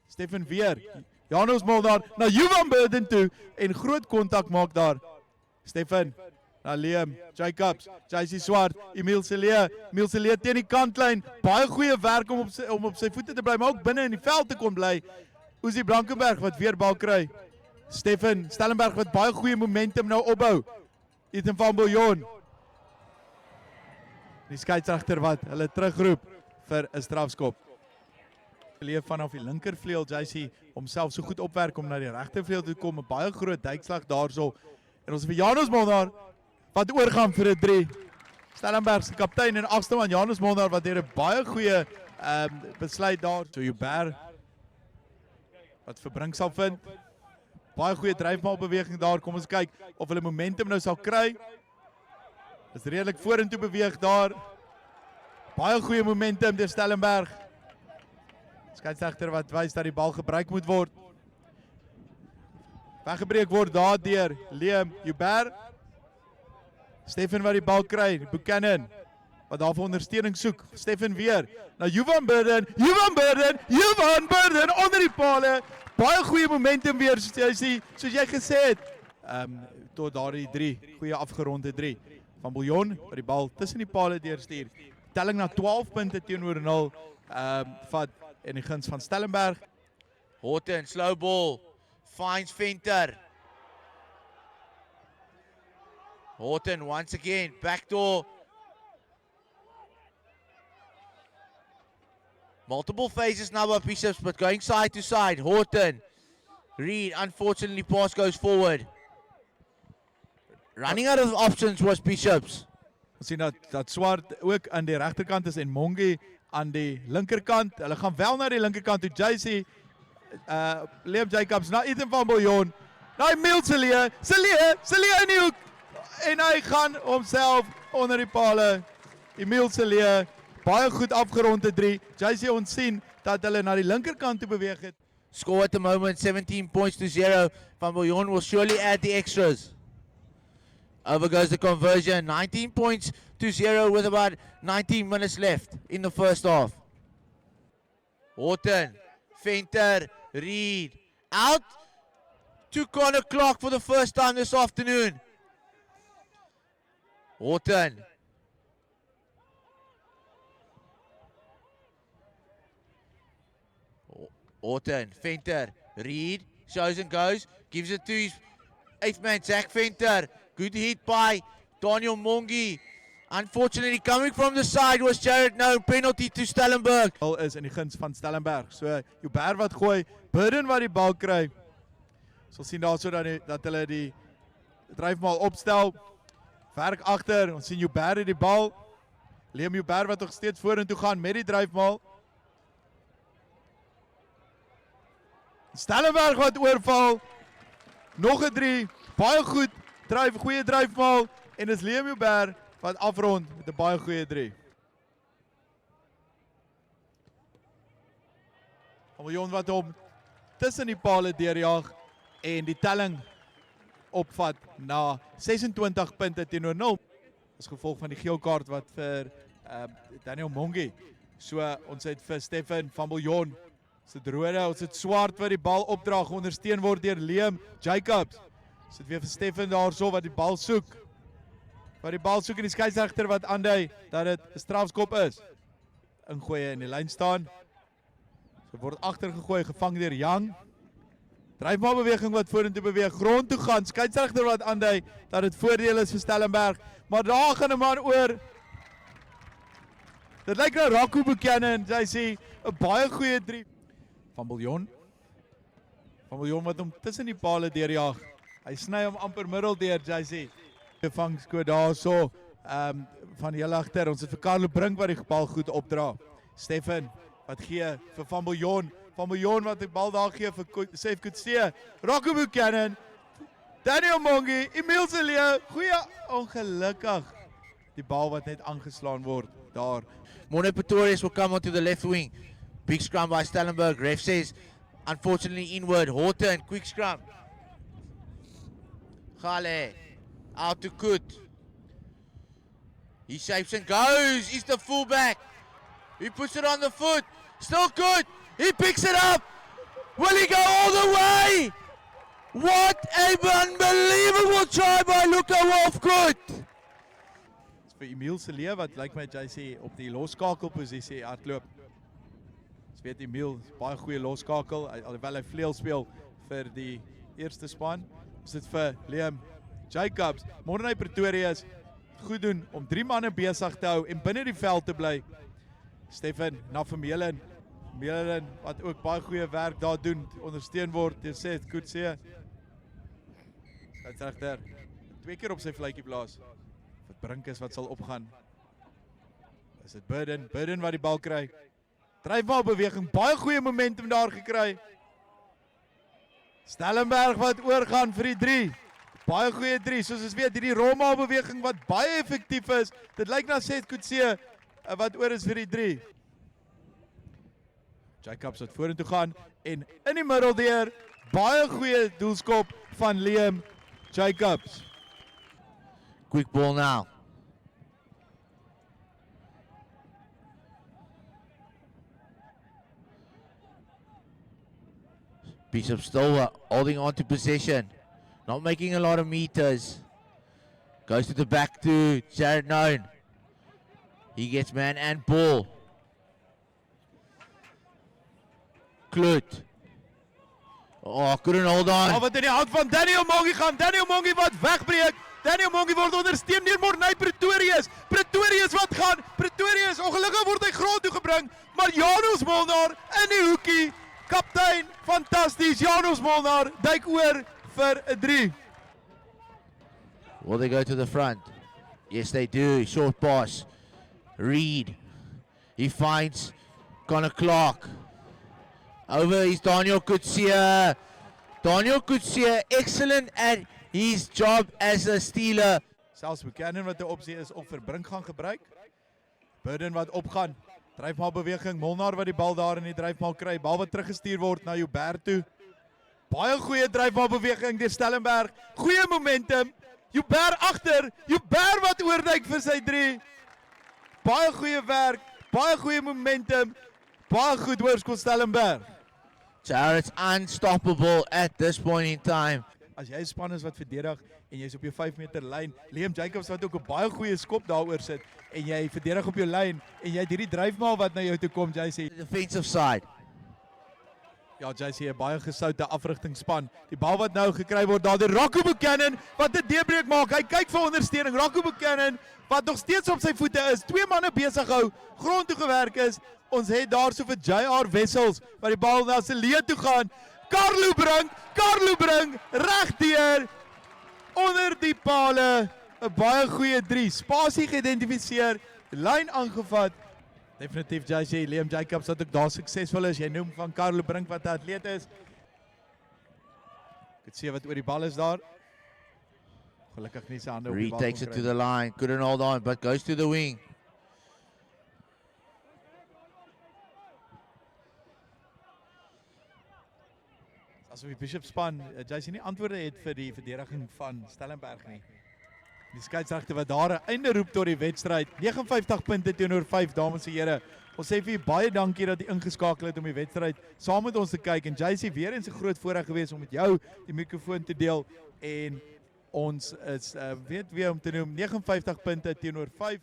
Stefan weer. Janos Mulder na Johan Burden toe en groot kontak maak daar. Stefan na Liam Jacobs, JC Swart, Emil Celee teen die kantlyn. Baie goeie werk om op sy voete te bly, maar ook binne in die veld te kon bly. Uzi Blankenberg wat weer bal kry. Stefan Stellenberg wat baie goeie momentum nou opbou. Ethan van Biljon. Die skeieregter wat hulle terugroep vir 'n strafskop. Leef vanaf die linkervleuel, JC homself so goed opwerk om na die regtervleuel toe kom. 'n Baie groot duikslag daarso. En ons het vir Janus Molnar wat oorgaan vir 'n 3. Stellenberg se kaptein en agste man Janus Molnar wat hier 'n baie goeie besluit daar. So Joubert wat Verbrink sal vind. Baie goeie dryfbaalbeweging daar. Kom ons kyk of hulle momentum nou sal kry. Is redelik vorentoe beweeg daar. Baie goeie momentum deur Stellenberg. Skeieregter wat wys dat die bal gebruik moet word. Weggebreek word daar deur Liam Joubert. Stefan wat die bal kry, Buchanan wat daar vir ondersteuning soek. Stefan weer na Johan Burden onder die pale. Baie goeie momentum weer soos jy gesê het. Tot daardie 3, goeie afgeronde 3. Van Biljon wat die bal tussen die pale deurstuur. Telling na 12 punte teenoor 0 vat in die guns van Stellenberg. Horton, slow ball, finds Venter. Horton once again, backdoor. Multiple phases now by Bishops, but going side to side. Horton, Reed, unfortunately pass goes forward. Running out of options was Bishops. Ons sien dat Swart ook aan die regterkant is en Mongi aan die linkerkant. Hulle gaan wel na die linkerkant toe. JC Liam Jacobs na Ethan van Biljon. Na Emil Celee in die hoek. En hy gaan homself onder die pale. Emil Celee, baie goed afgeronde 3. JC ons sien dat hulle na die linkerkant toe beweeg het. Score at the moment, 17 points to 0. Van Biljon will surely add the extras. Over goes the conversion, 19 points to 0 with about 19 minutes left in the first half. Horton, Venter, Reed, out to corner clock for the first time this afternoon. Horton. Horton, Venter, Reed, shows and goes, gives it to his 8th man, Zach Venter. Good hit by Daniel Mongi. Unfortunately, coming from the side was Jared No. Penalty to Stellenberg. Bal is in die guns van Stellenberg. So Joubert wat gooi, Burden wat die bal kry. Ons sal sien daarso dat hulle die dryfmaal opstel. Werk agter. Ons sien Joubert die bal. Liam Joubert wat nog steeds vorentoe gaan met die dryfmaal. Stellenberg wat oorval. Nog 'n 3. Baie goed. Goeie dryfmaal. En dis Liam Joubert wat afrond met 'n baie goeie 3. Van Biljon wat hom tussen die pale deurjaag en die telling opvat na 26 punte teenoor 0. As gevolg van die geel kaart wat vir Daniel Mongi. So ons het vir Stefan van Biljon se rode, ons het Swart wat die bal opdra, ondersteun word deur Liam Jacobs. Ons het weer vir Stefan daarso wat die bal soek. Wat die bal soek en die skeieregter wat aandui dat dit 'n strafskop is. Ingooi in die lyn staan. So word agtergegooi, gevang deur Young. Dryfbaalbeweging wat vorentoe beweeg, grond toe gaan. Skeieregter wat aandui dat dit voordeel is vir Stellenberg, maar daar gaan 'n man oor. Dit lyk nou Rocco Buchanan, jy sien 'n baie goeie 3 van Biljon. Van Biljon wat hom tussen die pale deurjaag. Hy sny hom amper middel deur, jy sien. Vangsko daarso van die heel agter. Ons het vir Carlo Brink wat die bal goed opdra. Stefan wat gee vir Van Biljon. Van Biljon wat die bal daar gee vir Sef Kutse. Rocco Buchanan. Daniel Mongi, Emil Celee. Goeie, ongelukkig. Die bal wat net aangeslaan word daar. Monet Pretorius will come onto the left wing. Big scrum by Stellenberg. Ref says, unfortunately inward. Horton, quick scrum. Gale, out to Kut. He shapes and goes. He's the fullback. He puts it on the foot. Still good. He picks it up. Will he go all the way? What a unbelievable try by Luka Wolfgood. Dis vir Emile se lewe wat lyk my JC op die losskakelposisie hardloop. Ons weet Emile is baie goeie losskakel, alhoewel hy vleuel speel vir die eerste span. Ons dit vir Liam Jacobs. Morne Pretoria is goed doen om 3 manne besig te hou en binne die veld te bly. Stefan Nafemelen wat ook baie goeie werk daar doen, ondersteun word deur Seth Coetzee. Hy's regter. 2 keer op sy vletjie blaas. Wat Brink is wat sal opgaan. Is dit Burden wat die bal kry. Dryfbal beweging, baie goeie momentum daar gekry. Stellenberg wat oorgaan vir die 3. Baie goeie 3, soos ons weet, hierdie rolmaal beweging wat baie effektief is. Dit lyk na Seth Coetzee wat oor is vir die 3. Jacobs wat vorentoe gaan en in die middel deur baie goeie doelskop van Liam Jacobs. Quick ball now. Bishop still holding on to possession. Not making a lot of meters. Goes to the back to Jared Noon. He gets man and ball. Klut. Oh, couldn't hold on. Wat in die hand van Daniel Mongie gaan. Daniel Mongie wat wegbreek. Daniel Mongie word ondersteun deur Morne Pretorius. Pretorius wat gaan. Pretorius, ongelukkig word hy grond toe gebring. Maar Janos Molnar in die hoekie. Kaptein, fantasties. Janos Molnar duik oor vir 'n 3. Will they go to the front? Yes, they do. Short pass. Reed. He finds Connor Clark. Over is Daniel Coetzee. Daniel Coetzee, excellent at his job as a stealer. Selfs Buchanan wat 'n opsie is op vir Brink gaan gebruik. Burden wat opgaan. Dryfmaal beweging. Molnar wat die bal daar in die dryfmaal kry. Bal wat teruggestuur word na Joubert toe. Baie goeie dryfmaal beweging deur Stellenberg. Goeie momentum. Joubert agter. Joubert wat oorduik vir sy 3. Baie goeie werk. Baie goeie momentum. Baie goed hoorskot Stellenberg. Jared's unstoppable at this point in time. As jy 'n span is wat verdedig en jy's op jou 5 meter lyn, Liam Jacobs wat ook 'n baie goeie skop daaroor sit en jy verdedig op jou lyn en jy het hierdie dryfmaal wat na jou toe kom, jy sê Defensive side. ja, jy sê 'n baie gesoute afrigtingspan. Die bal wat nou gekry word daar deur Rocco Buchanan wat 'n deurbreek maak. Hy kyk vir ondersteuning. Rocco Buchanan wat nog steeds op sy voete is. 2 manne besig hou, grond toe gewerk is. Ons het daar so vir JR Wessels wat die bal na sy leë toe gaan. Carlo Brink regdeur onder die pale. 'n Baie goeie 3. Spasie geïdentifiseer, lyn aangevat. Definitief JC Liam Jacobs wat ook daar suksesvol is. Jy noem van Carlo Brink wat 'n atleet is. Ek sien wat oor die bal is daar. Gelukkig nie sy hande op die Reed bal. takes it to the line. Couldn't hold on, but goes to the wing. Asof die Bishop span, JC nie antwoorde het vir die verdediging van Stellenberg nie. Die skeieregter wat daar 'n einde roep tot die wedstryd. 59 punte teenoor 5, dames en here. Ons sê vir u baie dankie dat u ingeskakel het om die wedstryd saam met ons te kyk en JC weer eens 'n groot voorreg gewees om met jou die mikrofoon te deel en ons is weet wie om te noem 59 punte teenoor 5.